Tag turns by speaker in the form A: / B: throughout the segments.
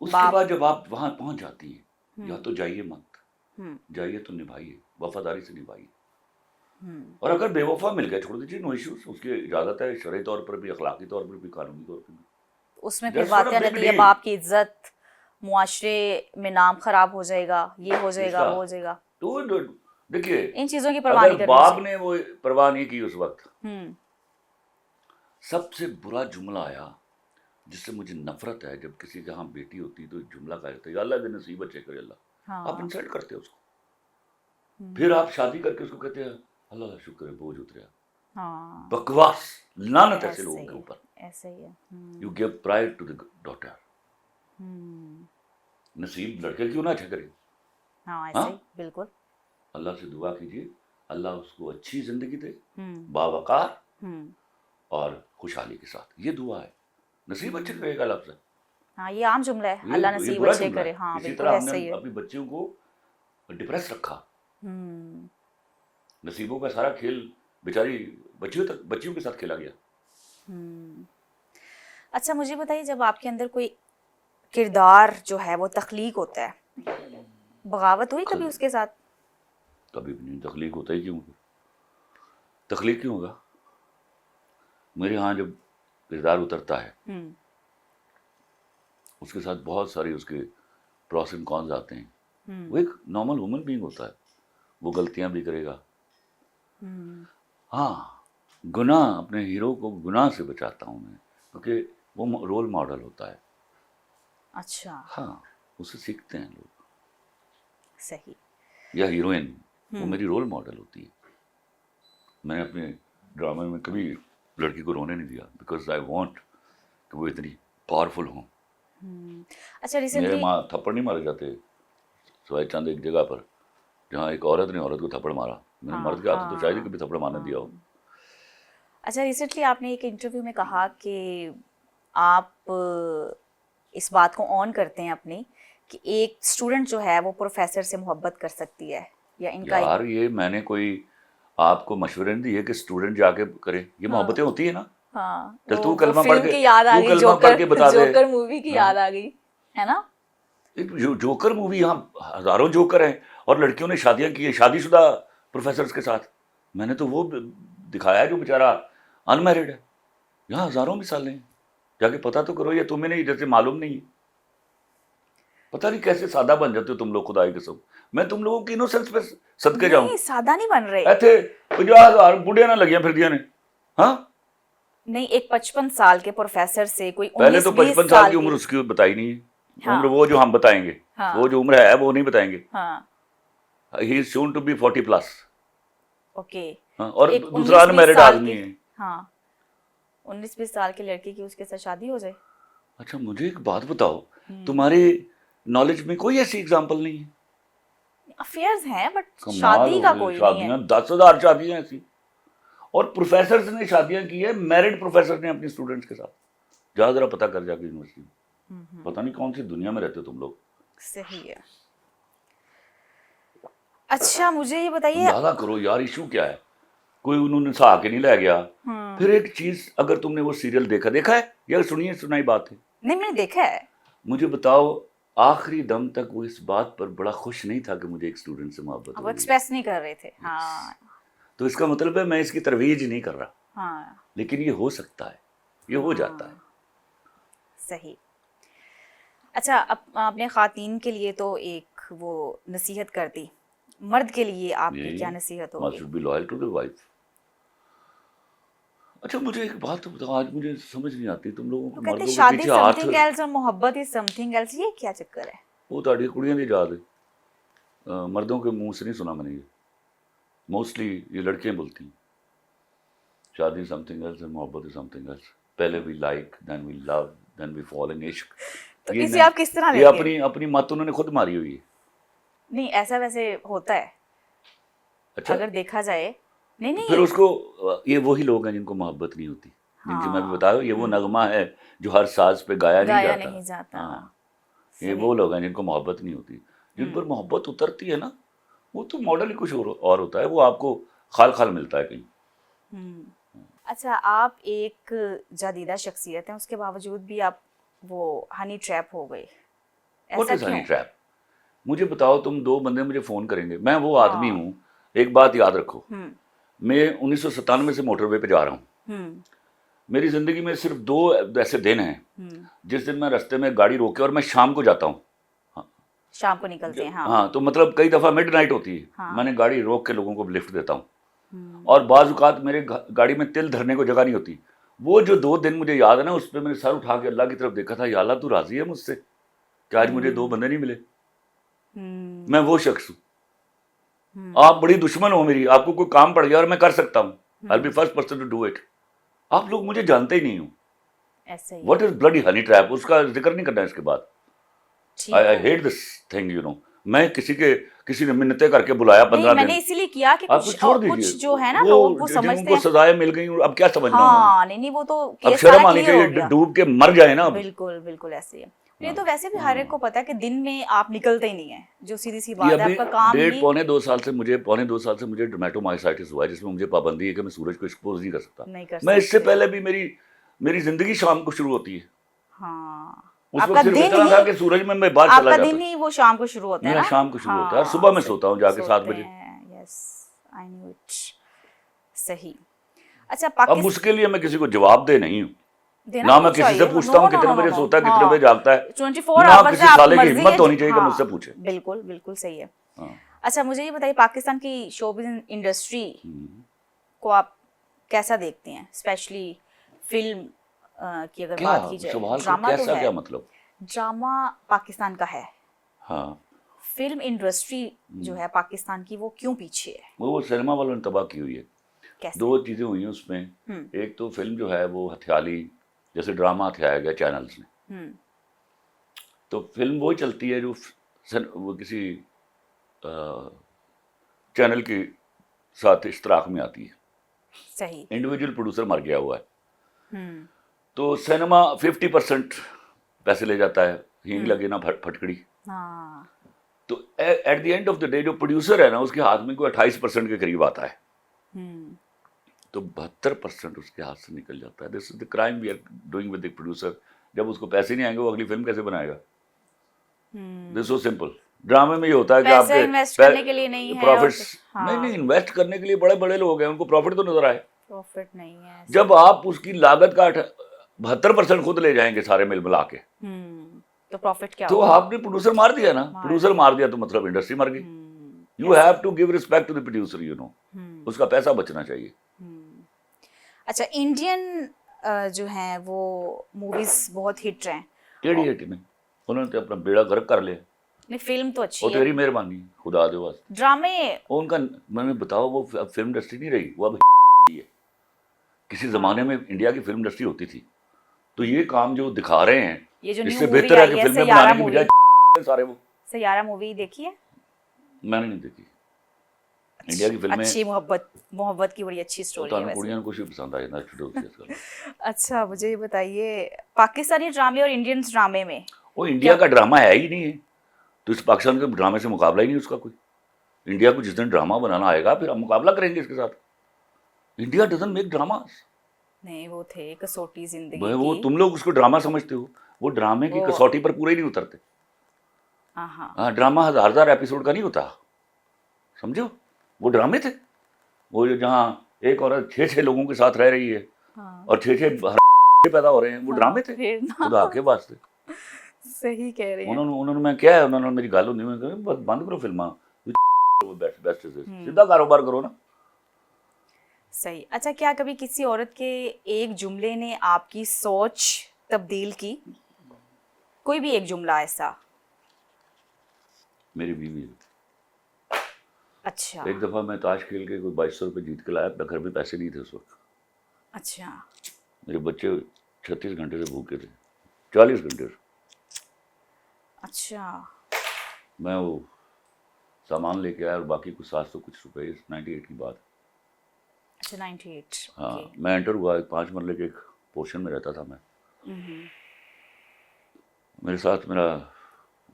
A: اس کے بعد جب آپ وہاں پہنچ جاتی ہیں، یا تو جائیے مت،
B: ہوں
A: جائیے تو نبھائیے، وفاداری سے نبھائیے.
B: ہوں
A: اور اگر بے وفا مل گئے چھوڑ دیجیے، نو ایشوز، اس کی اجازت ہے شرعی طور پر بھی، اخلاقی طور پر بھی، قانونی طور پر بھی.
B: اس میں پھر
A: That's not
B: باتیں
A: a
B: آ
A: big
B: جاتی ہے، اب
A: deal.
B: آپ کی عزت، معاشرے میں نام خراب ہو جائے گا، یہ ہو جائے
A: اس
B: گا،
A: کا
B: وہ ہو جائے گا.
A: تو دیکھیے،
B: ان چیزوں کی پرواہ نہیں
A: اگر
B: کرنی
A: باپ
B: چاہیے.
A: نے وہ پرواہ نہیں کی اس وقت،
B: ہوں
A: سب سے برا جملہ آیا جس سے مجھے نفرت ہے، جب کسی کے ہاں بیٹی ہوتی تو جملہ کہا جاتا ہے، یا اللہ کے نصیب اچھے کرے اللہ. آپ
B: ہاں
A: انسلٹ کرتے ہو اس کو، پھر آپ شادی کر کے اس کو کہتے ہیں اللہ کا شکر ہے بوجھ اتریا.
B: ہاں
A: بکواس، لعنت ایسے
B: ایسے
A: لوگوں کے
B: ہی
A: اوپر.
B: ہے، ایسے ہی ہے.
A: You gave pride to the daughter.
B: ہوں
A: نصیب لڑکے کیوں نہ اچھا کرے.
B: ہاں ایسے
A: ہاں،
B: ہی بالکل.
A: اللہ سے دعا کیجیے اللہ اس کو اچھی زندگی دے،
B: ہوں
A: باوقار
B: ہوں
A: اور خوشحالی کے ساتھ. یہ دعا ہے. نصیب اچھے کرے گا لفظ ہے،
B: ہاں یہ عام جملہ ہے، اللہ
A: یہ
B: نصیب
A: برا
B: اچھے
A: جملہ
B: کرے.
A: ہے.
B: ہاں
A: اسی
B: بالکل
A: طرح ہم نے
B: ایسے ہی ہے.
A: اپنی بچیوں کو ڈپریس رکھا.
B: ہوں
A: نصیبوں کا سارا کھیل بیچاری بچیوں کے ساتھ کھیلا گیا.
B: ہوں اچھا مجھے بتائیے، جب آپ کے اندر کوئی کردار جو ہے وہ تخلیق ہوتا ہے، بغاوت ہوئی کبھی اس کے ساتھ؟
A: کبھی بھی نہیں. تخلیق ہوتا ہی کیوں؟ تخلیق کیوں ہوگا؟ میرے ہاں جب کردار اترتا ہے
B: ہوں
A: اس کے ساتھ بہت ساری اس کے پروس اینڈ کونز آتے ہیں.
B: ہوں
A: وہ ایک نارمل ہیومن بینگ ہوتا ہے، وہ غلطیاں بھی کرے گا.
B: ہوں
A: ہاں، گناہ، اپنے ہیرو کو گناہ سے بچاتا ہوں میں، کیونکہ وہ رول ماڈل ہوتا ہے.
B: اچھا
A: ہاں، اسے سیکھتے ہیں لوگ.
B: صحیح.
A: یا ہیروئن، وہ میری رول ماڈل ہوتی ہے. میں نے اپنے ڈرامے میں کبھی لڑکی کو رونے نہیں دیا، بیکاز آئی وانٹ کہ وہ اتنی پاورفل ہوں.
B: اچھا
A: میرے
B: ریسنٹلی،
A: ماں تھپڑ نہیں مارے جاتے سوائے چند ایک جگہ پر جہاں ایک عورت نے عورت کو تھپڑ مارا. میں نے
B: ہاں
A: مرد کے ہاتھ تو شاید ہی
B: ہاں
A: کبھی تھپڑ مارنے دیا ہو.
B: اچھا ریسنٹلی آپ نے ایک انٹرویو میں کہا کہ آپ اس بات کو آن کرتے ہیں اپنی کہ ایک اسٹوڈنٹ جو ہے وہ پروفیسر سے محبت کر سکتی ہے، یا ان کا
A: یار یہ میں نے کوئی آپ کو مشورے نہیں دیے کہ اسٹوڈنٹ جا کے کرے. یہ محبتیں ہوتی ہیں نا.
B: ہاں
A: چل تو
B: وہ
A: کلمہ پڑھ
B: فلم
A: کے،
B: کی یاد آ
A: تو
B: گئی،
A: کلمہ پڑھ کے بتا دے.
B: جوکر مووی کی یاد آ گئی ہے نا.
A: جوکر مووی، یہاں ہزاروں جوکر ہیں اور لڑکیوں نے شادیاں کی ہیں شادی شدہ پروفیسرز کے ساتھ. میں نے تو وہ دکھایا ہے جو بیچارہ ان میرڈ ہے. یہاں ہزاروں مثالیں ہیں، جا کے پتہ تو کرو. یہ تمہیں نہیں، جیسے معلوم نہیں ہے. پتہ نہیں کیسے سادہ بن جاتے ہو تم لوگ خدائی قسم. میں تم لوگوں کی انوسنس پہ صدقے جاؤں.
B: نہیں سادہ نہیں بن رہے.
A: ایتھے 50,000 بڑھیاں نہ لگیاں پھر دیا نے. ہاں
B: نہیں، ایک 55 سال کے پروفیسر سے کوئی
A: پہلے تو
B: 19-20
A: 55 سال کی عمر اس کی بتائی نہیں ہے.
B: ہاں
A: عمر وہ جو ہم بتائیں گے،
B: ہاں
A: وہ جو عمر ہے وہ نہیں بتائیں گے.
B: ہاں
A: he is soon to be 40 plus.
B: Okay.
A: اور
B: ایک
A: دوسرا ان
B: 19-20
A: میرڈ
B: سال
A: آدمی
B: کی،
A: ہے.
B: ہاں 19-20 سال کی لڑکی کی اس کے ساتھ شادی ہو جائے.
A: اچھا مجھے ایک بات بتاؤ، تمہارے نالج میں کوئی ایسی اگزامپل نہیں ہے؟
B: افیئرز ہیں بٹ
A: کمال
B: شادی
A: ہو
B: کا
A: گئی.
B: کوئی نہیں ہے.
A: شادیاں 10,000 شادیاں ایسی. اور پروفیسرز نے شادیاں کی ہے، میرڈ پروفیسر نے اپنی اسٹوڈنٹس کے ساتھ. جا ذرا پتہ کر جا کے یونیورسٹی میں. پتہ نہیں کون سی دنیا میں رہتے ہو تم لوگ.
B: صحیح ہے. اچھا مجھے یہ بتائیے،
A: اندازہ کرو یار ایشو کیا ہے. کوئی انہوں نے سہا کے نہیں لے گیا. پھر ایک چیز، اگر تم نے وہ سیریل دیکھا ہے یا سنائی بات ہے،
B: نہیں میں نے دیکھا ہے.
A: مجھے بتاؤ آخری دم تک وہ اس بات پر بڑا خوش نہیں تھا کہ مجھے ایک اسٹوڈنٹ سے محبت
B: وہ
A: ہو گئی.
B: ایکسپریس نہیں کر رہے تھے. ہاں
A: تو اس کا مطلب ہے میں اس کی ترویج نہیں کر رہا،
B: ہاں
A: لیکن یہ ہو سکتا ہے، یہ ہو جاتا ہے.
B: صحیح. اچھا آپ نے خواتین کے لیے تو ایک وہ نصیحت کر دی، مرد کے لیے آپ کی کیا نصیحت ہوگی؟
A: should be loyal to the wife. اچھا مجھے ایک بات بتاؤ، آج مجھے سمجھ نہیں آتی تم لوگوں
B: وہ
A: کو
B: کہتے
A: مردوں
B: ہیں
A: کے
B: شادی
A: پیچھے
B: سم
A: ہاتھ.
B: تھنگ ایلس اور محبت از سم تھنگ ایلس. یہ کیا چکر ہے؟
A: وہ تاڑی کڑیاں دی یاد ہے، مردوں کے منہ سے نہیں سنا میں نے. یہ موسٹلی یہ لڑکیاں بولتی ہیں شادی سم تھنگ ایلس اور محبت از سم تھنگ ایلس. پہلے وی لائک، دین وی لو، دین وی فال ان عشق.
B: تو
A: یہ
B: اسے آپ کس طرح
A: یہ
B: لیں گے؟
A: اپنی مت انہوں نے خود ماری ہوئی ہے.
B: نہیں ایسا ویسے ہوتا ہے
A: اچھا
B: اگر دیکھا جائے. نہیں
A: پھر
B: نہیں
A: اس کو، یہ وہی لوگ ہیں جن کو محبت نہیں ہوتی، جن کی میں بھی بتا رہا ہوں. یہ وہ نغمہ ہے جو ہر ساز پہ گایا نہیں جاتا. ہاں یہ وہ لوگ ہیں جن کو محبت نہیں ہوتی. جن پر محبت اترتی ہے نا، وہ تو ماڈل ہی کچھ اور ہوتا ہے. وہ آپ کو خال خال ملتا ہے کہیں.
B: اچھا آپ ایک جدیدہ شخصیت ہیں، اس کے باوجود بھی آپ وہ ہنی ٹریپ ہو گئے.
A: واٹ
B: ایسا
A: از ہنی
B: کیوں؟
A: ٹریپ؟ مجھے بتاؤ، تم دو بندے مجھے فون کریں گے، میں وہ آدمی ہوں، ایک بات یاد رکھو، میں 1997 سے موٹر وے پہ جا رہا ہوں، میری زندگی میں صرف 2 ایسے دن ہیں جس دن میں رستے میں گاڑی روکے، اور میں شام کو جاتا ہوں،
B: شام کو نکلتے ہیں،
A: ہاں، تو مطلب کئی دفعہ مڈ نائٹ ہوتی ہے، میں نے گاڑی روک کے لوگوں کو لفٹ دیتا ہوں، اور بعض اوقات میرے گاڑی میں تل دھرنے کو جگہ نہیں ہوتی. وہ جو 2 دن مجھے یاد ہے نا، اس پہ میں نے سر اٹھا کے اللہ کی طرف دیکھا تھا، یا اللہ تو راضی ہے مجھ سے کہ آج مجھے 2 بندے نہیں ملے. میں وہ شخص ہوں. آپ بڑی دشمن ہو میری، آپ کو کوئی کام پڑ گیا اور میں کر سکتا ہوں، I'll be first person to do it. آپ لوگ مجھے جانتے ہی نہیں ہو.
B: ایسا ہی
A: what is bloody honey trap, اس کا ذکر نہیں کرنا ہے اس کے بعد. I hate this thing, you know. میں کسی نے منتیں کر کے بلایا 15 دن.
B: میں نے اسی لیے کیا کہ
A: آپ کو چھوڑ دیجیے،
B: کچھ جو ہے نا لوگ وہ
A: جن
B: سمجھتے
A: کو
B: ہیں،
A: سزائیں مل گئی اب کیا سمجھنا انہوں نے.
B: ہاں نہیں وہ تو
A: اب
B: کیس
A: شرم
B: سارا
A: آنی
B: کلیئر ہو
A: چاہیے،
B: گیا.
A: ڈوب کے مر جائے نا.
B: بالکل بالکل ایسے ہی ہے. یہ تو ویسے بھی ہر ایک کو پتا ہے کہ دن میں آپ نکلتے ہی نہیں ہیں، جو سیدھی سی بات ہے، آپ کا کام ہی.
A: پونے دو سال سے مجھے ڈرمیٹومائسائٹس ہوا ہے، جس میں مجھے پابندی ہے کہ میں سورج کو ایکسپوز نہیں کر سکتا. میں اس سے پہلے بھی میری زندگی شام کو شروع ہوتی ہے.
B: ہاں
A: اس وقت صرف اتنا تھا کہ سورج میں باہر چلا جاتا.
B: آپ کا دن ہی وہ شام کو شروع ہوتا ہے
A: میرا
B: نا.
A: شام کو شروع ہوتا ہے، اور صبح میں سوتا ہوں جا کے 7 بجے.
B: یس آئی نیو اٹ. صحیح. اچھا
A: اب اس کے لیے میں کسی کو جواب دہ نہیں ہوں، نہ میں کسی سے پوچھتا ہوں کتنے بجے سوتا ہے کتنے بجے جاگتا ہے،
B: 24
A: نہ
B: آورز
A: کسی سالے کی ہمت ہونی چاہیے کہ مجھ سے پوچھے.
B: بالکل بالکل صحیح ہے. اچھا مجھے یہ بتائیے، پاکستان کی شوبز انڈسٹری کو آپ کیسا دیکھتے ہیں، اسپیشلی فلم کی اگر بات کی جائے؟ ڈرامہ تو ہے،
A: کیا مطلب
B: ڈرامہ پاکستان کا ہے،
A: ہاں،
B: فلم انڈسٹری جو ہے پاکستان کی وہ کیوں پیچھے ہے؟
A: وہ سینما والوں نے تباہ کی ہوئی ہے. 2 چیزیں ہوئی ہیں اس میں. ایک تو فلم جو ہے وہ ہتھیالی، جیسے ڈرامہ ہتھیایا گیا چینلز نے، تو فلم وہ چلتی ہے جو وہ کسی چینل کے ساتھ اشتراک میں آتی ہے.
B: صحیح.
A: انڈیویجول پروڈیوسر مر گیا ہوا ہے، تو سینما 50% پیسے لے جاتا ہے، ہینگ لگے نہ پھٹکڑی. تو at the end of the day جو پروڈیوسر ہے نا، اس کے ہاتھ میں کوئی 28% کے قریب آتا ہے، تو 72% اس کے ہاتھ سے نکل جاتا ہے. This is the crime we are doing with the producer. جب اس کو پیسے نہیں آئیں گے وہ اگلی فلم کیسے بنائے گا؟ دس سو سمپل. ڈرامے میں یہ ہوتا ہے کہ آپ کے
B: انویسٹ کرنے کے لیے نہیں ہے،
A: پروفٹس نہیں انویسٹ کرنے کے لیے بڑے بڑے لوگ ہیں، ان کو پروفٹ تو نظر آئے.
B: پروفٹ نہیں ہے.
A: جب آپ اس کی لاگت کا 72% خود لے جائیں گے سارے ملا کے،
B: تو پروفٹ کیا
A: تو آپ نے پروڈیوسر مار دیا نا. پروڈیوسر مار دیا تو مطلب انڈسٹری مر گئی. You have to give respect to the producer, you know, اس کا پیسہ بچنا چاہیے.
B: اچھا انڈین جو ہیں وہ موویز بہت ہٹ ہیں.
A: کیڑی ہٹ میں انہوں نے تو اپنا بیڑا غرق کر لیا.
B: نہیں فلم تو اچھی
A: وہ
B: ہے.
A: تیری مہربانی خدا دے واسطے.
B: ڈرامے
A: ان کا میں نے بتاؤ، وہ فلم انڈسٹری نہیں رہی، وہ اب ہے. کسی زمانے میں انڈیا کی فلم انڈسٹری ہوتی تھی. تو یہ کام جو دکھا رہے ہیں
B: یہ جو
A: اس
B: نیو
A: سے
B: مووی
A: بہتر ہے
B: آئی
A: کہ
B: ہے
A: فلمیں بنانے کی بجائے سارے وہ.
B: سیارہ مووی دیکھی ہے؟
A: میں نے نہیں دیکھی. انڈیا کی فلمیں
B: اچھی محبت کی بڑی اچھی سٹوری ہے.
A: کڑیاں کو کچھ پسند آئی نا.
B: اچھا مجھے یہ بتائیے، پاکستانی ڈرامے اور انڈین ڈرامے میں
A: وہ انڈیا کا ڈرامہ ہے ہی نہیں ہے، تو اس پاکستان کے ڈرامے سے مقابلہ ہی نہیں اس کا کوئی. انڈیا کو جس دن ڈرامہ بنانا آئے گا پھر ہم مقابلہ کریں گے اس کے ساتھ. India doesn't make dramas.
B: نہیں وہ تھے کسوٹی زندگی
A: وہ
B: کی.
A: تم لوگ اس کو ڈرامہ سمجھتے ہو، وہ ڈرامے کی کسوٹی پر پورے ہی نہیں اترتے. ہاں ڈرامہ ہزار ایپیسوڈ کا نہیں ہوتا، سمجھو. وہ ڈرامے تھے، وہ جہاں ایک عورت 6 لوگوں کے ساتھ رہ رہی ہے اور 6 پیدا ہو رہے ہیں، وہ ڈرامے تھے خدا کے واسطے.
B: صحیح کہہ رہے ہیں.
A: انہوں نے میں کیا ہے، انہوں نے میری گال ہوئی بند کرو فلماں، سیدھا کاروبار کرو نا.
B: صحیح. اچھا کیا کبھی کسی عورت کے ایک جملے نے آپ کی سوچ تبدیل کی؟ کوئی بھی ایک جملہ ایسا؟
A: میری بیوی.
B: اچھا.
A: ایک دفعہ میں تاش کھیل کے کوئی 2200 روپے جیت کے لایا، اپنے گھر میں پیسے نہیں تھے اس وقت.
B: اچھا.
A: میرے بچے 36 گھنٹے سے بھوکے تھے، 40 گھنٹے.
B: اچھا.
A: میں وہ سامان لے کے آیا اور باقی کچھ 700 کچھ روپے. 98 کی بات.
B: اچھا 98.
A: ہاں میں انٹر ہوا، 5 مرلے کے ایک پورشن میں رہتا تھا میں. میرے ساتھ میرا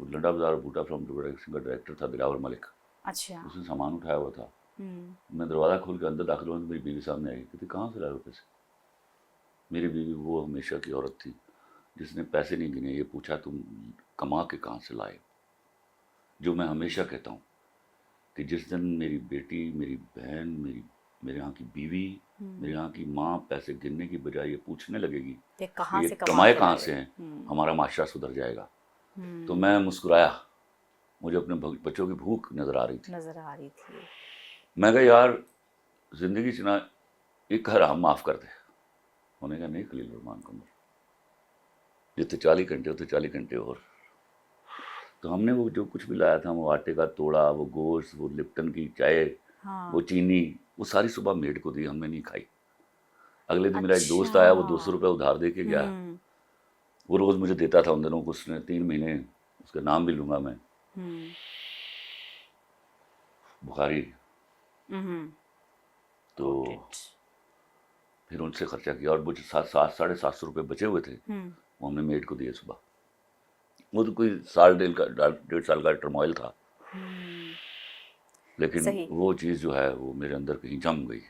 A: لنڈا بازار بوٹا فرام کا ڈائریکٹر تھا دلاور ملک.
B: اچھا.
A: اس نے سامان اٹھایا ہوا تھا. میں دروازہ کھول کے اندر داخل ہوا تو میری بیوی سامنے آئی. کہتی کہاں سے لائے ہو پیسے؟ میری بیوی وہ ہمیشہ کی عورت تھی جس نے پیسے نہیں گنے. یہ پوچھا تم کما کے کہاں سے لائے. جو میں ہمیشہ کہتا ہوں کہ جس دن میری بیٹی, میری بہن, میرے یہاں کی بیوی, میرے یہاں کی ماں پیسے گننے کی بجائے یہ پوچھنے لگے گی
B: کہ
A: کہ
B: کہاں
A: یہ
B: سے
A: کمائے کہاں سے ہیں, ہمارا معاشرہ سدھر جائے گا. تو میں مسکرایا, مجھے اپنے بچوں کی بھوک نظر آ رہی تھی. میں کہا یار زندگی چنا ایک حرام معاف کر دے. انہوں نے کہا نہیں خلیل الرحمان قمر, جتنے 40 گھنٹے ہوتے 40 گھنٹے اور. تو ہم نے وہ جو کچھ بھی لایا تھا, وہ آٹے کا توڑا, وہ گوشت, وہ لپٹن کی چائے, وہ چینی, وہ ساری صبح میڈ کو دی, ہم نے نہیں کھائی. اگلے دن میرا ایک دوست آیا, وہ 200 روپے ادھار دے کے گیا. وہ روز مجھے دیتا تھا ان دنوں کو, اس نے 3 مہینے, اس کا نام بھی لوں گا میں, بخاری. تو پھر ان سے خرچہ کیا, اور مجھے 700-750 روپے بچے ہوئے تھے, وہ ہم نے میڈ کو دیے صبح. وہ تو کوئی 1.5 سال کا ٹرموائل تھا, لیکن وہ چیز جو ہے وہ میرے اندر کہیں جم گئی,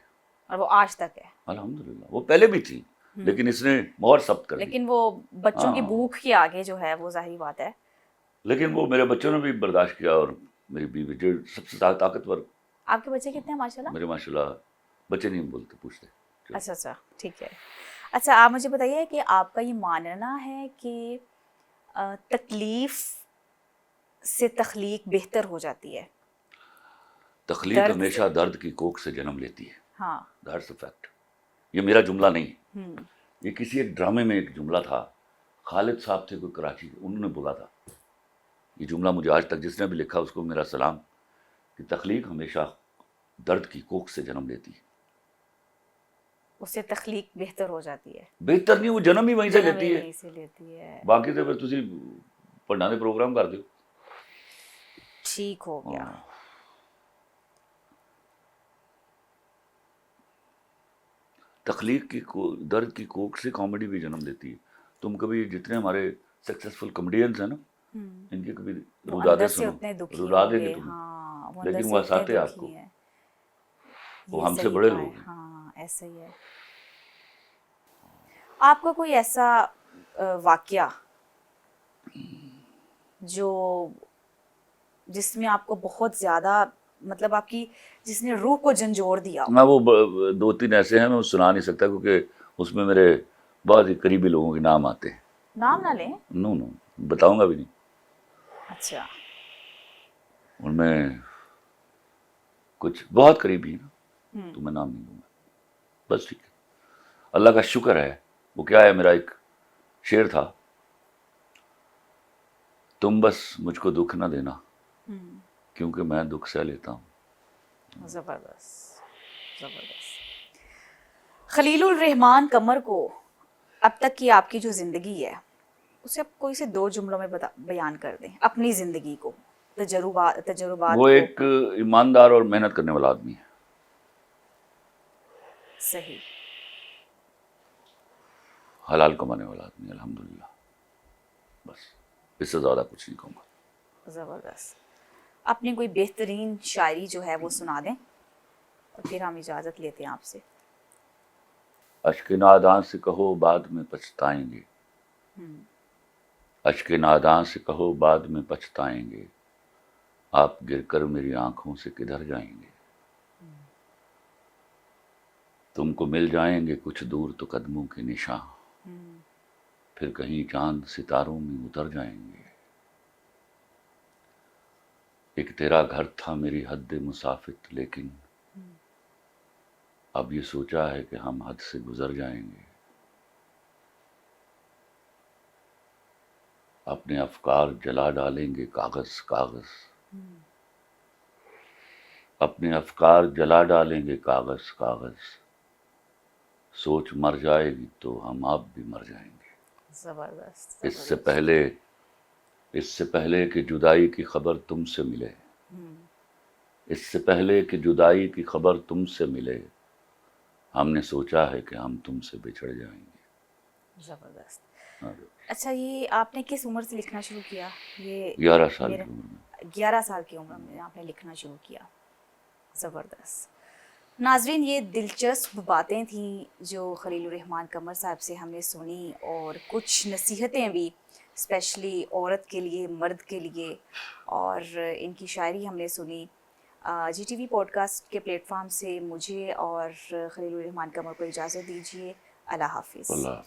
B: اور وہ آج تک ہے
A: الحمدللہ. وہ پہلے بھی تھی لیکن اس نے مہر ثبت کر دی.
B: لیکن وہ بچوں کی بھوک کے آگے جو ہے وہ ظاہری بات ہے.
A: لیکن وہ میرے بچوں نے بھی برداشت کیا, اور میری بیوی جو سب سے زیادہ طاقتور.
B: آپ کے بچے کتنے ہیں ماشاءاللہ؟
A: میرے ماشاءاللہ بچے نہیں بولتے, پوچھتے.
B: اچھا ٹھیک ہے. اچھا آپ مجھے بتائیے کہ آپ کا یہ ماننا ہے کہ تکلیف سے تخلیق بہتر ہو جاتی ہے؟
A: تخلیق ہمیشہ درد کی کوکھ سے جنم لیتی ہے. ہاں, دیٹس اے فیکٹ. یہ میرا جملہ نہیں, یہ کسی ایک ڈرامے میں ایک جملہ تھا. خالد صاحب تھے کوئی کراچی کے, انہوں نے بولا تھا یہ جملہ. مجھے آج تک جس نے بھی لکھا اس کو میرا سلام, کہ تخلیق ہمیشہ درد کی کوکھ سے جنم لیتی ہے.
B: اس سے تخلیق بہتر ہو جاتی ہے.
A: بہتر نہیں, وہ جنم ہی وہیں سے لیتی ہے. باقی تو پھر تسی پڑھنا دے پروگرام کر دیو,
B: ٹھیک ہو گیا.
A: تخلیق کی درد کی کوکھ سے کامیڈی بھی جنم لیتی ہے. تم کبھی جتنے ہمارے سکسیسفل کامیڈینز ہیں نا, ان کے کبھی رودادے سنو, رلا دیں گے تمہیں, لیکن وہ ہنساتے آپ کو. وہ ہم سے بڑے لوگ ہیں.
B: ہاں ایسا ہی ہے. آپ کا کوئی ایسا واقعہ جس میں آپ کو بہت زیادہ مطلب آپ کی جس نے روح کو جھنجھوڑ دیا ہو؟
A: ہاں, وہ 2-3 ایسے ہیں, میں سنا نہیں سکتا کیونکہ اس میں میرے بہت ہی قریبی لوگوں کے نام آتے ہیں.
B: نام نہ لیں.
A: نو بتاؤں گا بھی نہیں.
B: اچھا.
A: ان میں کچھ بہت قریبی ہیں نا, تو میں نام نہیں لوں گا. بس ٹھیک ہے. اللہ کا شکر ہے. وہ کیا ہے, میرا ایک شعر تھا, تم بس مجھ کو دکھ نہ دینا کیونکہ میں دکھ سہ لیتا ہوں.
B: زبردست. خلیل الرحمان قمر کو اب تک کی آپ کی جو زندگی ہے اسے آپ کوئی سے 2 جملوں میں بیان کر دیں, اپنی زندگی کو, تجربات
A: وہ ایک ایماندار اور محنت کرنے والا آدمی ہے.
B: صحیح.
A: حلال کمانے والا آدمی, الحمدللہ. بس اس سے زیادہ کچھ نہیں کہوں گا.
B: زبردست. اپنی کوئی بہترین شاعری جو ہے وہ سنا دیں اور پھر ہم اجازت لیتے ہیں آپ سے.
A: اشک ناداں سے کہو بعد میں پچھتائیں گے, اشک ناداں سے کہو بعد میں پچھتائیں گے, آپ گر کر میری آنکھوں سے کدھر جائیں گے. تم کو مل جائیں گے کچھ دور تو قدموں کے نشاں, پھر کہیں چاند ستاروں میں اتر جائیں گے. ایک تیرا گھر تھا میری حد مسافت, لیکن اب یہ سوچا ہے کہ ہم حد سے گزر جائیں گے. اپنے افکار جلا ڈالیں گے کاغذ کاغذ, اپنے افکار جلا ڈالیں گے کاغذ کاغذ, سوچ مر جائے گی تو ہم آپ بھی مر جائیں گے.
B: زبردست.
A: اس سے پہلے کہ جدائی کی خبر تم سے ملے, اس سے پہلے کہ جدائی کی خبر تم سے ملے, ہم نے سوچا ہے کہ ہم تم سے بچھڑ جائیں گے.
B: زبردست. اچھا, یہ آپ نے کس عمر سے لکھنا شروع کیا؟ یہ
A: 11 سال کی عمر میں.
B: 11 سال کی عمر میں آپ نے لکھنا شروع کیا. زبردست. ناظرین, یہ دلچسپ باتیں تھیں جو خلیل الرحمان قمر صاحب سے ہم نے سنی, اور کچھ نصیحتیں بھی اسپیشلی عورت کے لیے، مرد کے لیے، اور ان کی شاعری ہم نے سنی. G T V podcast کے پلیٹ فارم سے مجھے اور خلیل الرحمان قمر کو اجازت دیجیے. اللہ حافظ.
A: اللہ